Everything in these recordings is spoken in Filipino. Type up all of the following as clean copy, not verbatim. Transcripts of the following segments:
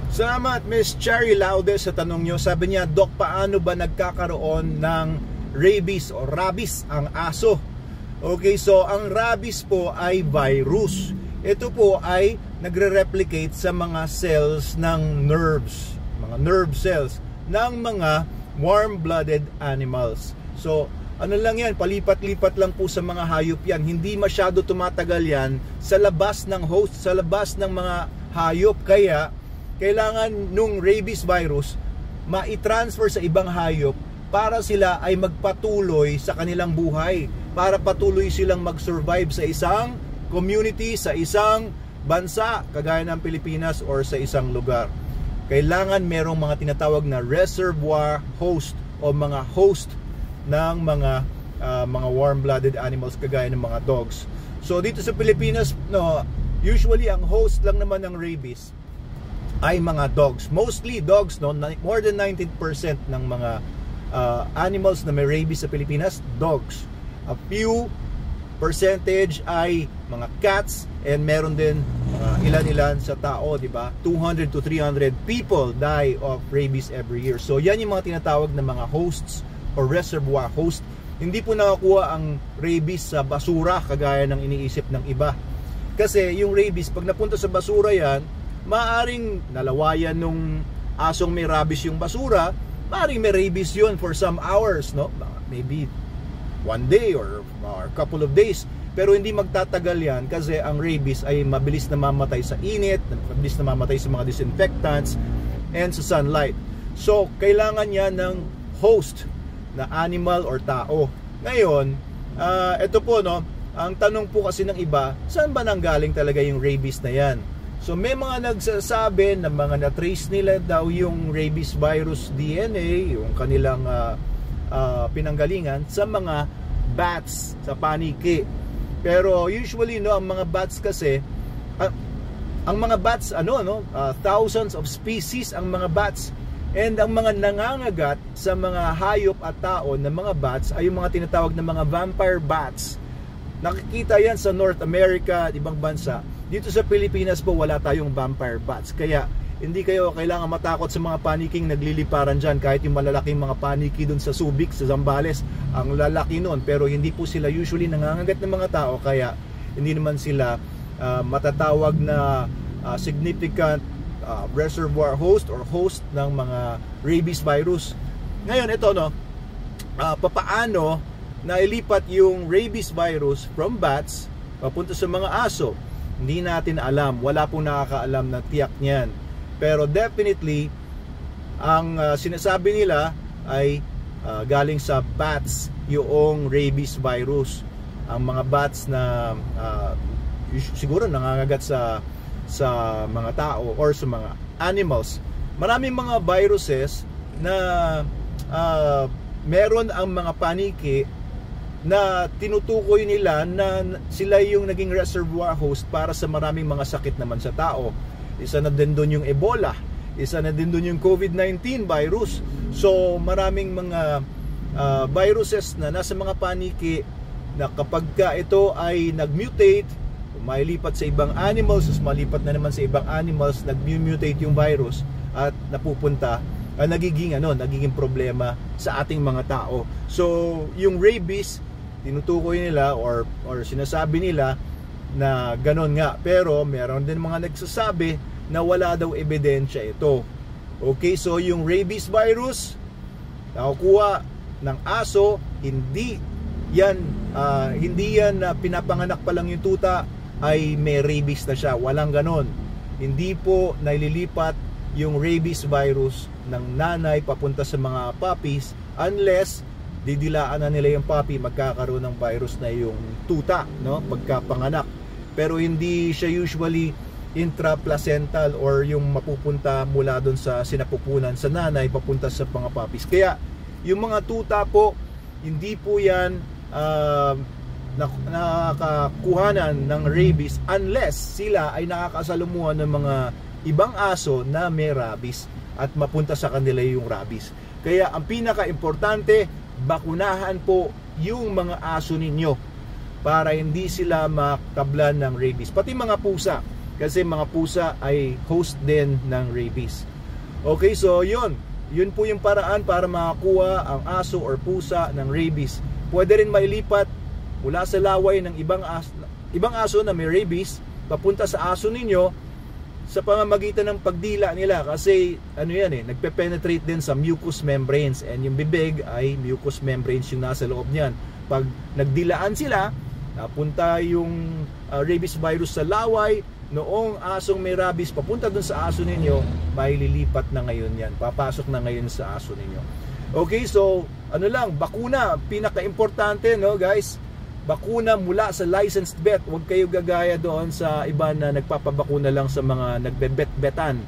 Salamat Miss Cherry Laude sa tanong nyo. Sabi niya, Doc, paano ba nagkakaroon ng rabies o rabies ang aso? Okay, so ang rabies po ay virus. Ito po ay nagre-replicate sa mga cells ng nerves, mga nerve cells ng mga warm-blooded animals. So, ano lang yan, palipat-lipat lang po sa mga hayop yan. Hindi masyado tumatagal yan sa labas ng host, sa labas ng mga hayop. Kaya, kailangan nung rabies virus ma-transfer sa ibang hayop para sila ay magpatuloy sa kanilang buhay, para patuloy silang mag-survive sa isang community, sa isang bansa, kagaya ng Pilipinas or sa isang lugar. Kailangan merong mga tinatawag na reservoir host o mga host ng mga warm-blooded animals kagaya ng mga dogs. So dito sa Pilipinas, no, usually ang host lang naman ng rabies ay mga dogs. Mostly dogs, no, more than 90% ng mga animals na may rabies sa Pilipinas, dogs. A few percentage ay mga cats, and meron din ilan-ilan sa tao, di ba? 200 to 300 people die of rabies every year. So yan yung mga tinatawag na mga hosts or reservoir host. Hindi po nakakuha ang rabies sa basura kagaya ng iniisip ng iba. Kasi yung rabies, pag napunta sa basura yan, maaring nalawayan nung asong may rabies yung basura, maaring may rabies yun for some hours, no? Maybe one day or a couple of days. Pero hindi magtatagal yan kasi ang rabies ay mabilis na mamatay sa init, mabilis na mamatay sa mga disinfectants and sa sunlight. So, kailangan yan ng host na animal or tao. Ngayon, ito po, no, ang tanong po kasi ng iba, saan ba nanggaling talaga yung rabies na yan? So, may mga nagsasabi na mga na-trace nila daw yung rabies virus DNA, yung kanilang pinanggalingan sa mga bats, sa paniki. Pero usually, no, ang mga bats kasi ang mga bats, thousands of species ang mga bats, and ang mga nangangagat sa mga hayop at tao ng mga bats ay yung mga tinatawag na mga vampire bats. Nakikita yan sa North America at ibang bansa. Dito sa Pilipinas po wala tayong vampire bats, kaya hindi kayo kailangan matakot sa mga paniking nagliliparan dyan. Kahit yung malalaking mga paniki dun sa Subic, sa Zambales, ang lalaki nun, pero hindi po sila usually nangangagat ng mga tao, kaya hindi naman sila matatawag na significant reservoir host or host ng mga rabies virus. Ngayon ito, no, papaano nailipat yung rabies virus from bats papunta sa mga aso? Hindi natin alam, wala pong nakakaalam na tiyak niyan. Pero definitely, ang sinasabi nila ay galing sa bats yung rabies virus. Ang mga bats na siguro nangangagat sa mga tao or sa mga animals. Maraming mga viruses na meron ang mga paniki na tinutukoy nila na sila yung naging reservoir host para sa maraming mga sakit naman sa tao. Isa na din doon yung Ebola, isa na din doon yung COVID-19 virus. So maraming mga viruses na nasa mga paniki na kapag ka ito ay nag-mutate, mailipat sa ibang animals, malipat na naman sa ibang animals, nag-mutate yung virus at napupunta, nagiging problema sa ating mga tao. So yung rabies, tinutukoy nila or sinasabi nila na ganon nga, pero meron din mga nagsasabi na wala daw ebidensya ito. Okay, so yung rabies virus nakukuha ng aso, hindi yan pinapanganak pa lang yung tuta ay may rabies na siya. Walang ganon. Hindi po naililipat yung rabies virus ng nanay papunta sa mga puppies unless didilaan na nila yung puppy, magkakaroon ng virus na yung tuta, no, pagkapanganak. Pero hindi siya usually intraplacental or yung mapupunta mula doon sa sinapupunan sa nanay papunta sa mga puppies. Kaya yung mga tuta po, hindi po yan nakakakuhanan ng rabies unless sila ay nakakasalumuhan ng mga ibang aso na may rabies at mapunta sa kanila yung rabies. Kaya ang pinaka-importante, bakunahan po yung mga aso ninyo para hindi sila matablan ng rabies. Pati mga pusa, kasi mga pusa ay host din ng rabies. Okay, so yun po yung paraan para makakuha ang aso or pusa ng rabies. Pwede rin mailipat mula sa laway ng ibang aso na may rabies papunta sa aso ninyo sa pamamagitan ng pagdila nila, kasi ano yan nagpe-penetrate din sa mucous membranes, and yung bibig ay mucous membranes yung nasa loob niyan. Pag nagdilaan sila, napunta yung rabies virus sa laway noong asong may rabies papunta dun sa aso ninyo, may lilipat na ngayon yan, papasok na ngayon sa aso ninyo. Okay, so ano lang, bakuna, pinaka-importante guys, bakuna mula sa licensed vet. Huwag kayo gagaya doon sa iba na nagpapabakuna lang sa mga nagbebet-betan.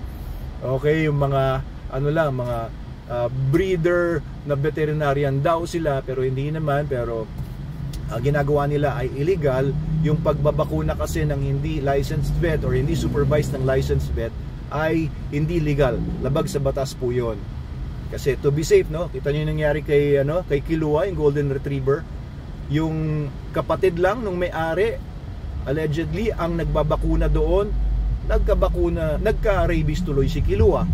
Okay, yung mga mga breeder na veterinarian daw sila, pero hindi naman, pero ginagawa nila ay illegal. Yung pagbabakuna kasi ng hindi licensed vet or hindi supervised ng licensed vet ay hindi legal. Labag sa batas po yun. Kasi to be safe, kita nyo yung nangyari kay Kilua, yung golden retriever. Yung kapatid lang nung may-ari, allegedly ang nagbabakuna doon, nagka-rabies tuloy si Kilua.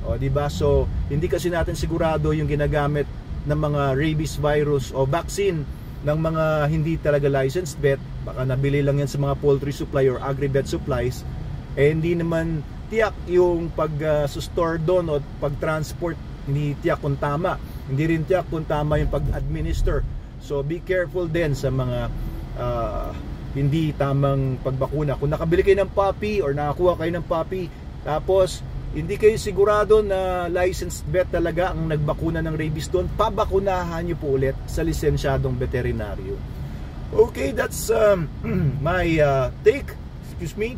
O di ba? So hindi kasi natin sigurado yung ginagamit ng mga rabies virus o vaccine ng mga hindi talaga licensed vet. Baka nabili lang yan sa mga poultry supply or agri-vet supplies. Hindi naman tiyak yung pag-store doon o pag-transport, hindi tiyak kung tama. Hindi rin tiyak kung tama yung pag-administer. So be careful din sa mga hindi tamang pagbakuna. Kung nakabili kayo ng puppy or nakakuha kayo ng puppy, tapos hindi kayo sigurado na licensed vet talaga ang nagbakuna ng rabies doon, pabakunahan nyo po ulit sa lisensyadong veterinaryo. Okay, that's my take. Excuse me.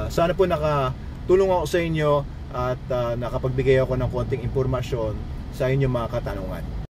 Sana po nakatulong ako sa inyo at nakapagbigay ako ng konting impormasyon sa inyong mga katanungan.